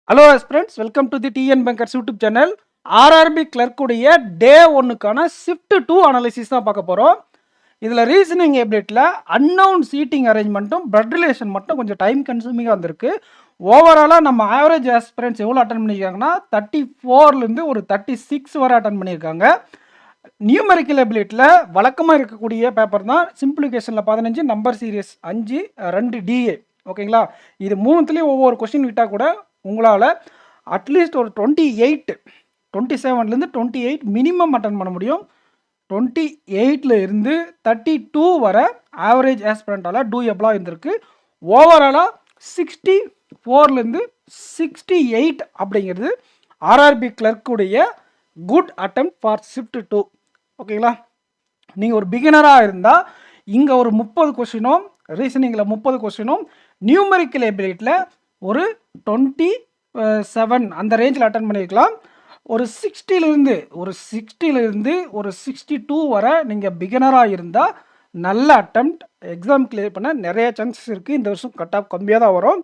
Hello friends, welcome to the TN bankers YouTube channel. RRB கிளர்க்குடைய day 1க்கான shift 2 analysis தான் பார்க்க போகிறோம். இதில் ரீசனிங் எபிலிட்டியில் அன்னவுன் சீட்டிங் அரேஞ்ச்மெண்ட்டும் பிளட் ரிலேஷன் மட்டும் கொஞ்சம் டைம் கன்சூமிங்காக வந்திருக்கு. ஓவராலாக நம்ம ஆவரேஜ் ஆஸ்பிரன்ஸ் எவ்வளோ அட்டன் பண்ணியிருக்காங்கன்னா 34லேருந்து ஒரு 36 வரை அட்டன் பண்ணியிருக்காங்க. நியூமெரிக்கல் எபிலிட்டியில் வழக்கமாக இருக்கக்கூடிய பேப்பர் தான். சிம்பிளிஃபிகேஷனில் 15, நம்பர் சீரியஸ் 5, 2 டிஏ. ஓகேங்களா? இது மூணுத்துலேயும் ஒவ்வொரு கொஸ்டின் விட்டால் கூட உங்களால் அட்லீஸ்ட் ஒரு 27லேருந்து 28 மினிமம் அட்டன் பண்ண முடியும். 28ல் இருந்து 32 வரை ஆவரேஜ் ஆஸ்பிரண்டால் டூயபிளாக இருந்திருக்கு. ஓவராலாக 64லேருந்து 68 அப்படிங்கிறது ஆர்ஆர்பி கிளர்க்குடைய குட் அட்டெம்ப்ட் ஃபார் ஷிஃப்ட் 2. ஓகேங்களா? நீங்கள் ஒரு பிகினராக இருந்தால் இங்கே ஒரு 30 கொஸ்டினும், ரீசனிங்கில் 30 கொஸ்டினும், நியூமெரிக்கல் எபிலிட்டியில் ஒரு 27 அந்த ரேஞ்சில் அட்டன் பண்ணியிருக்கலாம். ஒரு 60லேருந்து ஒரு 62 வரை நீங்கள் பிகினராக இருந்தால் நல்ல அட்டெம்ப்ட் எக்ஸாம் கிளியர் பண்ண நிறைய சான்சஸ் இருக்குது. இந்த வருஷம் கட் ஆஃப் கம்மியாக தான் வரும்.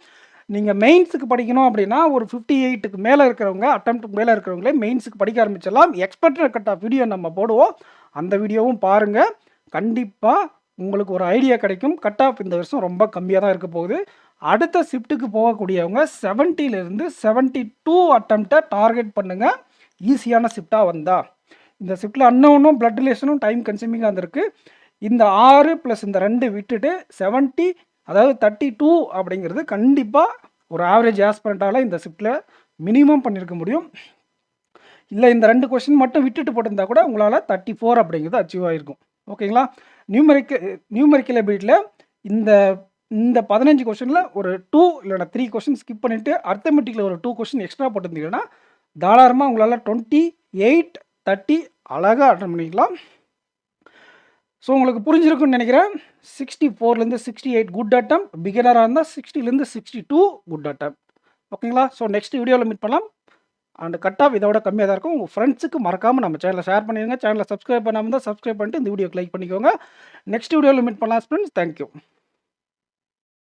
நீங்கள் மெயின்ஸுக்கு படிக்கணும் அப்படின்னா ஒரு 58க்கு மேலே இருக்கிறவங்க, அட்டெம்ப்ட்டுக்கு மேலே இருக்கிறவங்களே மெயின்ஸுக்கு படிக்க ஆரம்பிச்சிடலாம். எக்ஸ்பெக்டட் கட் ஆஃப் வீடியோ நம்ம போடுவோம், அந்த வீடியோவும் பாருங்கள். கண்டிப்பாக உங்களுக்கு ஒரு ஐடியா கிடைக்கும். கட் ஆஃப் இந்த வருஷம் ரொம்ப கம்மியாக தான் இருக்க போகுது. அடுத்த ஷிஃப்ட்டுக்கு போகக்கூடியவங்க 70லேருந்து 72 அட்டெம்ப்டை டார்கெட் பண்ணுங்கள். ஈஸியான ஷிஃப்டாக வந்தால் இந்த ஷிஃப்ட்டில் அன்னவுனும் பிளட் ரிலேஷனும் டைம் கன்சியூமிங்காக இருந்திருக்கு. இந்த 6 + இந்த 2 விட்டுட்டு 70, அதாவது 32 அப்படிங்கிறது கண்டிப்பாக ஒரு ஆவரேஜ் ஆஸ்பிரண்டால் இந்த ஷிஃப்ட்டில் மினிமம் பண்ணியிருக்க முடியும். இல்லை இந்த 2 கொஸ்டின் மட்டும் விட்டுட்டு போட்டிருந்தா கூட உங்களால் 34 அப்படிங்கிறது அச்சீவ் ஆகிருக்கும். ஓகேங்களா? நியூமெரிக்கல் எபிலிட்டியில் இந்த 15 கொஸ்டினில் ஒரு 2 இல்லைனா 3 கொஸ்டின் ஸ்கிப் பண்ணிவிட்டு அர்த்தமெட்டிக்கில் ஒரு 2 கொஸ்டின் எக்ஸ்ட்ரா போட்டிருந்தீங்கன்னா தாராளமாக உங்களால் 28, 30 அழகாக அட்டன் பண்ணிக்கலாம். ஸோ உங்களுக்கு புரிஞ்சிருக்குன்னு நினைக்கிறேன். 64லேருந்து 68 குட் அட்டம், பிகினராக இருந்தால் 60லேருந்து 62 குட் அட்டம். ஓகேங்களா? ஸோ நெக்ஸ்ட் வீடியோவில் மீட் பண்ணலாம். அண்ட் கட் ஆஃப் இதோட கம்மியாக தான் இருக்கும். உங்கள் ஃப்ரெண்ட்ஸுக்கு மறக்காமல் நம்ம சேனலை ஷேர் பண்ணிடுங்க. சேனலை சப்ஸ்கிரைப் பண்ணாமல் தான் சப்ஸ்கிரைப் பண்ணிட்டு இந்த வீடியோக்கு லைக் பண்ணிக்கோங்க. நெக்ஸ்ட் வீடியோவில் மீட் பண்ணலாம் ஃப்ரெண்ட்ஸ். தேங்க்யூ.